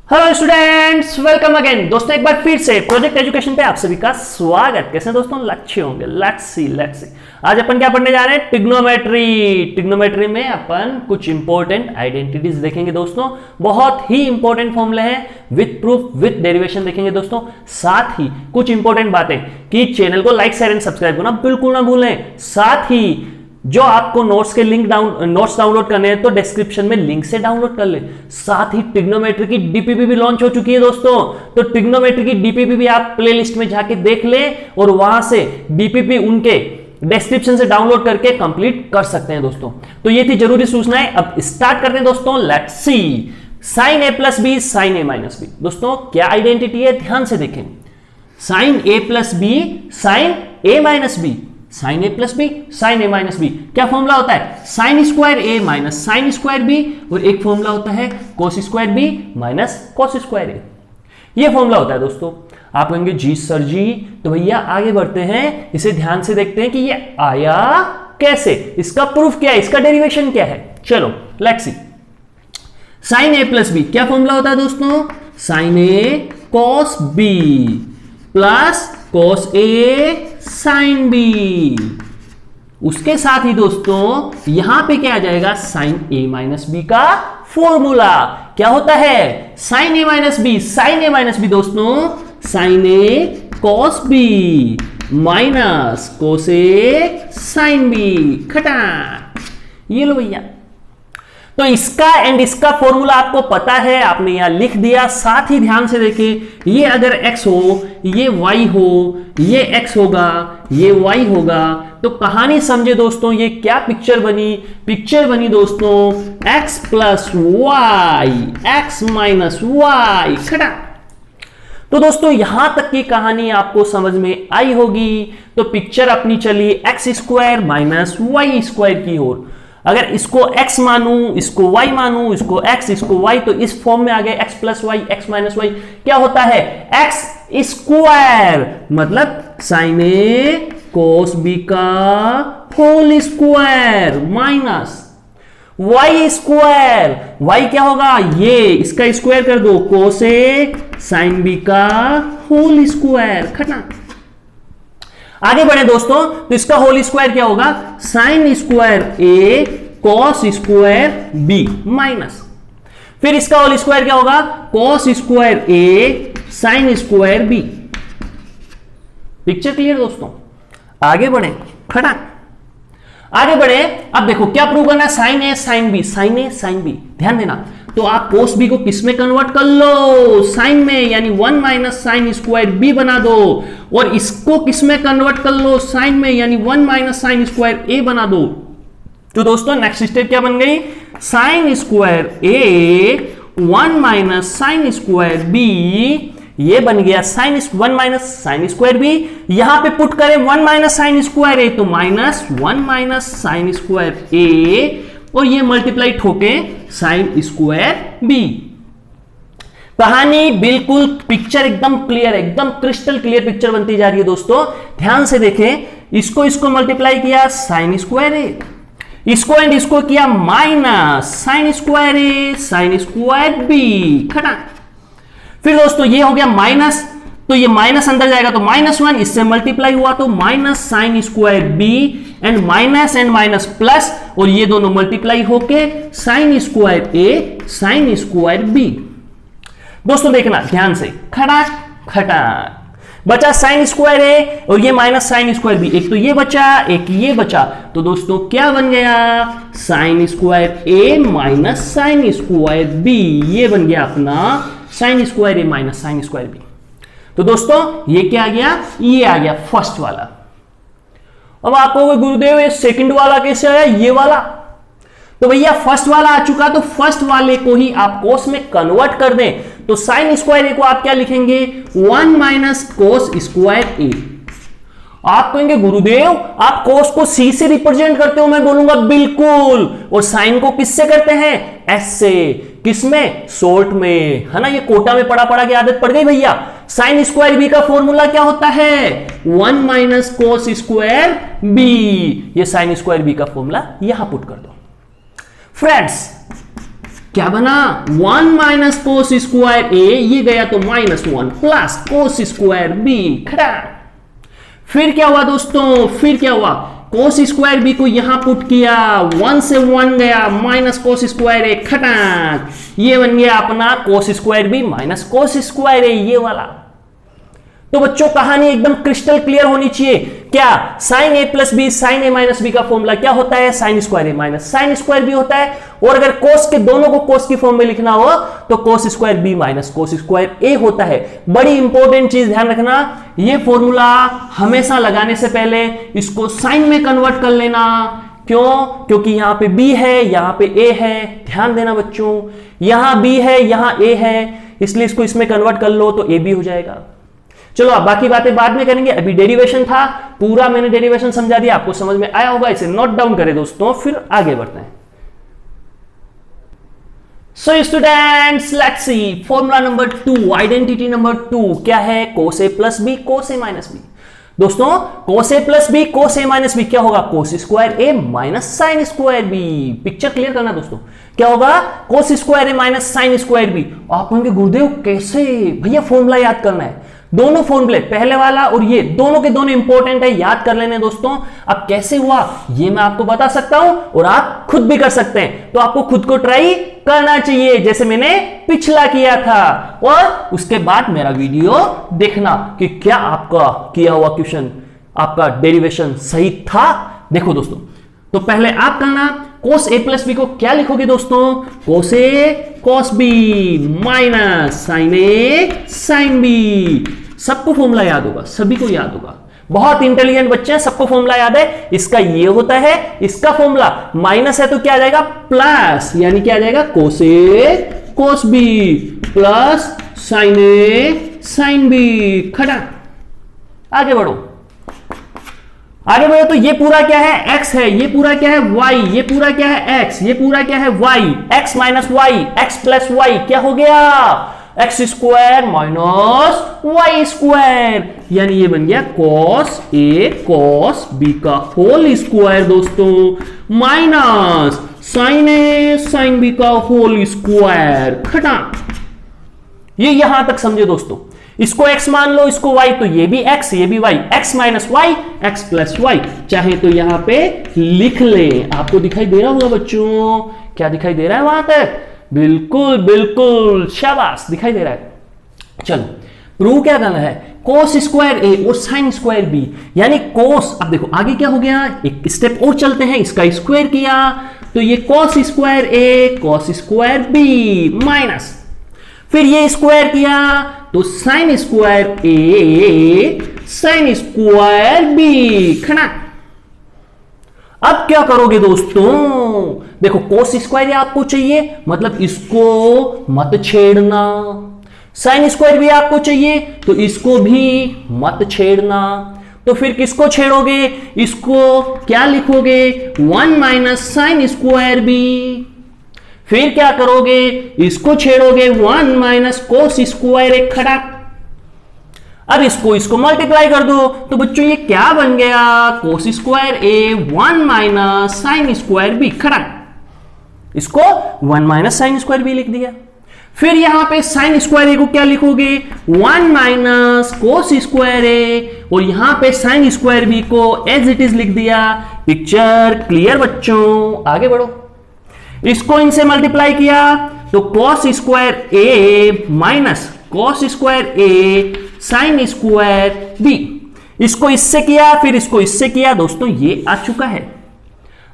Hello students, welcome again. दोस्तों एक बार फिर से प्रोजेक्ट एजुकेशन पे आप सभी का स्वागत। कैसे हैं दोस्तों? लक्ष्य होंगे। लेट्स सी आज अपन क्या पढ़ने जा रहे हैं? ट्रिग्नोमेट्री में अपन कुछ इंपॉर्टेंट आइडेंटिटीज देखेंगे दोस्तों। बहुत ही इंपॉर्टेंट फॉर्मूले हैं, विद प्रूफ विद डेरिवेशन देखेंगे दोस्तों। साथ ही कुछ इंपॉर्टेंट बातें कि चैनल को लाइक शेयर एंड सब्सक्राइब करना बिल्कुल ना भूलें। साथ ही जो आपको नोट्स के नोट्स डाउनलोड करने हैं तो डिस्क्रिप्शन में लिंक से डाउनलोड कर ले। साथ ही ट्रिग्नोमेट्री की डीपीपी भी लॉन्च हो चुकी है दोस्तों, तो ट्रिग्नोमेट्री की डीपीपी भी आप प्लेलिस्ट में जाके देख ले और वहां से डीपीपी उनके डिस्क्रिप्शन से डाउनलोड करके कंप्लीट कर सकते हैं दोस्तों। तो ये थी जरूरी सूचनाएं। अब स्टार्ट करते हैं दोस्तों। Let's see sine A plus B sine A minus B. दोस्तों क्या आइडेंटिटी है, ध्यान से देखें। Sine A plus B sine A minus B, sine A plus B sine A minus B. क्या फॉर्मूला होता है? Sine square A minus sine square B, और एक फॉर्मूला होता है cos square B minus cos square A. ये formula होता है दोस्तों। आप कहेंगे जी सर जी, तो भैया आगे बढ़ते हैं, इसे ध्यान से देखते हैं कि ये आया कैसे, इसका प्रूफ क्या है, इसका डेरिवेशन क्या है। चलो let's see. Sine A plus B क्या फॉर्मूला होता है दोस्तों? Sine A cos B plus cos A sine B. उसके साथ ही दोस्तों यहां पे क्या आ जाएगा? साइन ए माइनस बी का फॉर्मूला क्या होता है? Sine A minus B sine A minus B दोस्तों, sine A cos B minus cos A sine B. खटा, ये लो भैया। तो इसका एंड इसका फॉर्मूला आपको पता है, आपने यहां लिख दिया। साथ ही ध्यान से देखें, ये अगर x हो, ये y हो, ये x होगा, ये y होगा, तो कहानी समझे दोस्तों। ये क्या पिक्चर बनी? पिक्चर बनी दोस्तों x plus y, x minus y. खड़ा। तो दोस्तों यहां तक की कहानी आपको समझ में आई होगी। तो पिक्चर अपनी चली x square minus y square की ओर। अगर इसको x मानूं, इसको y मानूं, इसको x, इसको y, तो इस फॉर्म में आ गया x plus y, x minus y. क्या होता है? x स्क्वायर मतलब साइन ए कोस बी का whole square minus y square, y क्या होगा? ये इसका स्क्वायर कर दो, कोस ए साइन बी का होल स्क्वायर। खतना। आगे बढ़े दोस्तों, तो इसका होल स्क्वायर क्या होगा? Sine square A cos square B minus, फिर इसका होल स्क्वायर क्या होगा? Cos square A sine square B. Picture clear दोस्तों? आगे बढ़े। खड़ा। आगे बढ़े। अब देखो क्या प्रूव करना है? Sine A sine B, sine A sine B. ध्यान देना। तो आप कोस बी को किस में कन्वर्ट कर लो? साइन में, यानी 1 माइनस साइन स्क्वायर बी बना दो। और इसको किस में कन्वर्ट कर लो? साइन में, यानी 1 माइनस साइन स्क्वायर ए बना दो। तो दोस्तों नेक्स्ट स्टेप क्या बन गई? Sine square A 1 minus sine square B, ये बन गया sine 1 minus sine square B. यहां पे पुट करें 1 माइनस साइन स्क्वायर ए, तो माइनस 1 माइनस साइन स्क्वायर ए, और ये मल्टीप्लाई ठोके साइन स्क्वायर बी। कहानी बिल्कुल, पिक्चर एकदम क्लियर, एकदम क्रिस्टल क्लियर पिक्चर बनती जा रही है दोस्तों। ध्यान से देखें, इसको मल्टीप्लाई किया साइन स्क्वायर ए, इसको एंड इसको किया minus sine square A sine square B. खड़ा। फिर दोस्तों ये हो गया माइनस, तो ये माइनस अंदर जाएगा तो -1, इससे मल्टीप्लाई हुआ तो minus sine square B and minus plus, और ये दोनों मल्टीप्लाई होके sine square A sine square B. दोस्तों देखना ध्यान से। खड़ा खटा। बचा साइन स्क्वायर ए और ये माइनस साइन स्क्वायर बी। एक तो ये बचा, एक ये बचा। तो दोस्तों क्या बन गया? Sign square A minus sine square B. ये बन गया अपना sign square A minus sine square B. तो दोस्तों ये क्या आ गया? ये आ गया फर्स्ट वाला। अब आपको गुरुदेव ये सेकंड वाला कैसे आया? ये वाला। तो भैया फर्स्ट वाला आ चुका, तो फर्स्ट वाले को ही आप कोस में कन्वर्ट कर दें। तो साइन स्क्वायर ए को आप क्या लिखेंगे? 1 माइनस कोस स्क्वायर ए। आप कहेंगे गुरुदेव आप कोस को सी से रिप्रेजेंट करते हो। मैं बोलूंगा बिल्कुल। और साइन को किससे करते हैं? एस से। किसमें? शॉर्ट में, है ना। ये कोटा में पढ़ा की आदत पड़ गई भैया। साइन स्क्वायर बी का फॉर्मूला क्या होता है? 1 माइनस कोस स्क्वायर बी। ये साइन स्क्वायर बी का फॉर्मूला यहां पुट कर दो। फ्रेंड्स क्या बना 1 माइनस कोस स्क्वायर ए, ये गया तो -1 प्लस कोस स्क्वायर बी खड़ा। फिर क्या हुआ दोस्तों, फिर क्या हुआ, कोस स्क्वायर बी को यहां पुट किया, 1 से 1 गया, माइनस कोस स्क्वायर ए खटाक, ये बन गया अपना cos square B minus cos square A, ये वाला। तो बच्चों कहानी एकदम क्रिस्टल क्लियर होनी चाहिए। क्या sign A plus B, sine A minus B का फॉर्मूला क्या होता है, sine square A minus sine square B होता है। और अगर कोस के दोनों को कोस की फॉर्म में लिखना हो तो cos square B minus cos square A होता है। बड़ी इंपॉर्टेंट चीज ध्यान रखना, ये फॉर्मूला हमेशा लगाने से पहले इसको साइन में कन्वर्ट कर लेना। क्यों, क्योंकि यहां पे b है, यहां पे a है, ध्यान देना बच्चों, यहां b है, यहां a है, इसलिए इसको इसमें कन्वर्ट कर लो तो a b हो जाएगा। चलो अब बाकी बातें बाद में करेंगे, अभी डेरिवेशन था, पूरा मैंने डेरिवेशन समझा दिया, आपको समझ में आया होगा, इसे नोट डाउन करें दोस्तों, फिर आगे बढ़ते हैं। So students let's see formula number 2, identity number 2 क्या है, cos A plus B cos A minus B. दोस्तों cos A plus B cos A minus B क्या होगा, cos square A minus sine square B. Picture clear करना दोस्तों, क्या होगा, cos square A minus sine square B. आप कहेंगे गुरुदेव कैसे, भैया फॉर्मूला याद करना है, दोनों फॉर्मूले पहले वाला और ये दोनों के दोनों इंपॉर्टेंट है, याद कर लेने दोस्तों। अब कैसे हुआ ये मैं आपको बता सकता हूं और आप खुद भी कर सकते हैं, तो आपको खुद को ट्राई करना चाहिए जैसे मैंने पिछला किया था, और उसके बाद मेरा वीडियो देखना कि क्या आपका किया हुआ क्वेश्चन, आपका डेरिवेशन सही था। देखो दोस्तों, तो पहले आप करना, कोस ए प्लस बी को क्या लिखोगे दोस्तों, cos A cos B minus sine A sine B. सबको फॉर्मूला याद होगा, सभी को याद होगा, बहुत इंटेलिजेंट बच्चे हैं, सबको फॉर्मूला याद है। इसका ये होता है, इसका फॉर्मूला माइनस है तो क्या आ जाएगा प्लस, यानी क्या आ जाएगा कोस ए cos B plus sign A sine B खड़ा। आगे बढ़ो, आगे बढ़ो, तो ये पूरा क्या है x है, ये पूरा क्या है y, ये पूरा क्या है x, ये पूरा क्या है y, x minus y, x plus y क्या हो गया, x square minus y square, यानी ये बन गया कॉस ए कॉस बी का होल स्क्वायर दोस्तों minus sine A sine B का होल स्क्वायर खटा। ये यहां तक समझे दोस्तों, इसको x मान लो, इसको y, तो ये भी x ये भी y, x minus y x plus y, चाहे तो यहां पे लिख ले। आपको दिखाई दे रहा होगा बच्चों, क्या दिखाई दे रहा है वहां तक, बिल्कुल बिल्कुल शाबाश दिखाई दे रहा है। चलो प्रूव क्या करना है, कोस स्क्वायर ए और साइन स्क्वायर बी, यानी कोस, अब देखो आगे क्या हो गया, एक स्टेप और चलते हैं, इसका स्क्वायर किया तो ये कोस स्क्वायर ए कोस स्क्वायर बी माइनस, फिर ये स्क्वायर किया तो sign square A sine square B खड़ा। अब क्या करोगे दोस्तों, देखो कोस स्क्वायर आपको चाहिए, मतलब इसको मत छेड़ना, साइन स्क्वायर भी आपको चाहिए तो इसको भी मत छेड़ना, तो फिर किसको छेड़ोगे, इसको क्या लिखोगे 1 माइनस साइन स्क्वायर बी, फिर क्या करोगे, इसको छेड़ोगे 1 माइनस कोस स्क्वायर ए खड़ा। अब इसको मल्टीप्लाई कर दो तो बच्चों ये क्या बन गया, कोस square A 1 minus sine square B खड़ा, इसको 1 माइनस साइन स्क्वायर बी लिख दिया। फिर यहां पे साइन स्क्वायर ए को क्या लिखोगे 1 माइनस कोस स्क्वायर ए, और यहां पे साइन स्क्वायर बी को एज इट इज लिख दिया। पिक्चर क्लियर बच्चों, आगे बढ़ो, इसको इनसे मल्टीप्लाई किया तो cos square A minus cos square A sine square B, इसको इससे किया फिर इसको इससे किया दोस्तों, ये आ चुका है।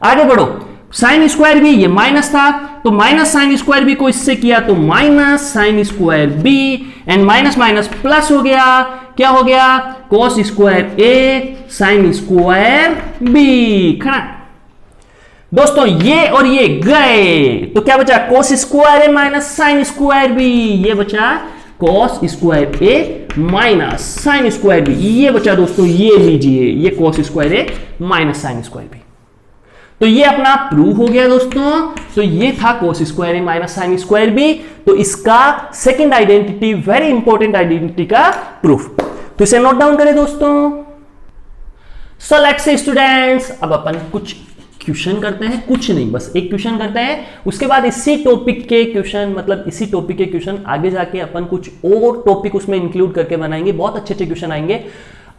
आगे बढ़ो, साइन स्क्वायर बी ये माइनस था तो माइनस साइन स्क्वायर बी को इससे किया तो minus sine square B, and minus minus plus हो गया, क्या हो गया cos square A sine square B खड़ा। दोस्तों ये और ये गए तो क्या बचा, cos square A minus sine square B, ये बचा cos square A minus sine square B, ये बचा दोस्तों, ये लीजिए ये cos square A minus sine square B. तो ये अपना प्रूव हो गया दोस्तों, तो ये था कोस square A minus sine square B, तो इसका second identity, very important identity का प्रूफ, तो इसे नोट डाउन करें दोस्तों। सो लेट्स से स्टूडेंट्स, अब अपन कुछ क्वेश्चन करते हैं, कुछ नहीं, बस एक क्वेश्चन करते हैं। उसके बाद इसी टॉपिक के क्वेश्चन, मतलब इसी टॉपिक के क्वेश्चन आगे जाके अपन कुछ और टॉपिक उसमें इंक्लूड करके बनाएंगे। बहुत अच्छे अच्छे क्वेश्चन आएंगे।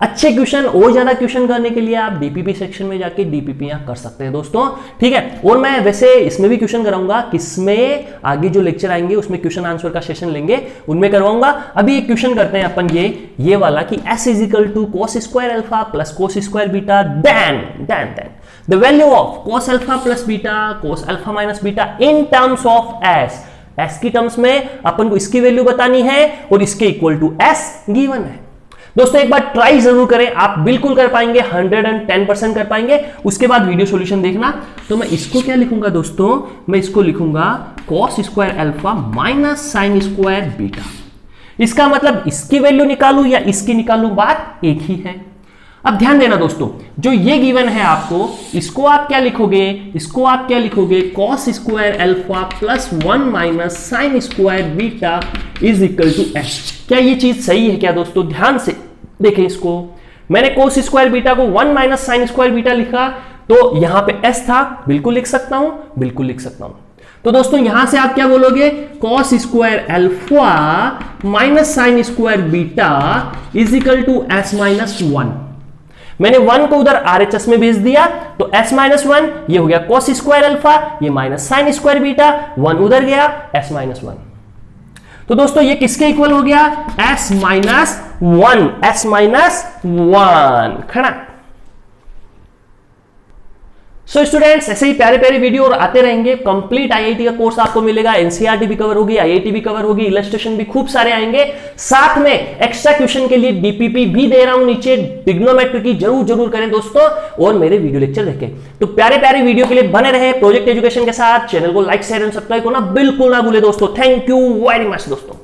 अच्छे क्वेश्चन और ज्यादा क्वेश्चन करने के लिए आप डीपीपी सेक्शन में जाके डीपीपी कर सकते हैं दोस्तों, ठीक है। और मैं वैसे इसमें भी क्वेश्चन कराऊंगा, किसमें आगे जो लेक्चर आएंगे उसमें क्वेश्चन आंसर का सेशन लेंगे, उनमें करवाऊंगा। अभी एक क्वेश्चन करते हैं अपन ये वाला कि s is equal to cos square alpha plus cos square beta then the value of cos alpha plus beta cos alpha minus beta in terms of s की टर्म्स में अपन को इसकी वैल्यू बतानी है और इसके इक्वल टू s गिवन है। दोस्तों एक बार ट्राई जरूर करें, आप बिल्कुल कर पाएंगे, 110% कर पाएंगे। उसके बाद वीडियो सॉल्यूशन देखना। तो मैं इसको क्या लिखूंगा दोस्तों, मैं इसको लिखूंगा cos square alpha minus sine square beta. इसका मतलब इसकी वैल्यू निकालूं या इसकी निकालूं, बात एक ही है। अब ध्यान देना दोस्तों, जो ये गिवन है आपको, इसको आप क्या लिखोगे, इसको आप क्या लिखोगे, cos square alpha plus 1 minus sine square beta is equal to s। क्या ये चीज सही है क्या दोस्तों? ध्यान से देखें इसको। मैंने cos स्क्वायर बीटा को 1 माइनस साइन स्क्वायर बीटा लिखा, तो यहां पे s था, बिल्कुल लिख सकता हूं, बिल्कुल लिख सकता हूं। तो दोस्तों यहां से आप क्या बोलोगे, cos square alpha minus sine square beta is equal to s minus 1। मैंने 1 को उधर RHS में भेज दिया, तो s माइनस 1 ये हो गया cos स्क्वायर अल्फा, ये माइनस साइन स्क्वायर बीटा, 1 उधर गया, s माइनस 1। तो दोस्तों ये किसके इक्वल हो गया, s माइनस 1, s माइनस 1 खड़ा। सो स्टूडेंट्स ऐसे ही प्यारे प्यारे वीडियो और आते रहेंगे। कंप्लीट आईआईटी का कोर्स आपको मिलेगा, एनसीईआरटी भी कवर होगी, आईआईटी भी कवर होगी, इलस्ट्रेशन भी खूब सारे आएंगे। साथ में एक्स्ट्रा क्वेश्चन के लिए डीपीपी भी दे रहा हूं नीचे, ट्रिग्नोमेट्री की जरूर करें दोस्तों, और मेरे वीडियो लेक्चर देखें। तो प्यारे प्यारे वीडियो के लिए बने रहे प्रोजेक्ट एजुकेशन के साथ। चैनल को लाइक शेयर एंड सब्सक्राइब करना बिल्कुल ना भूले दोस्तों। थैंक यू वेरी मच दोस्तों।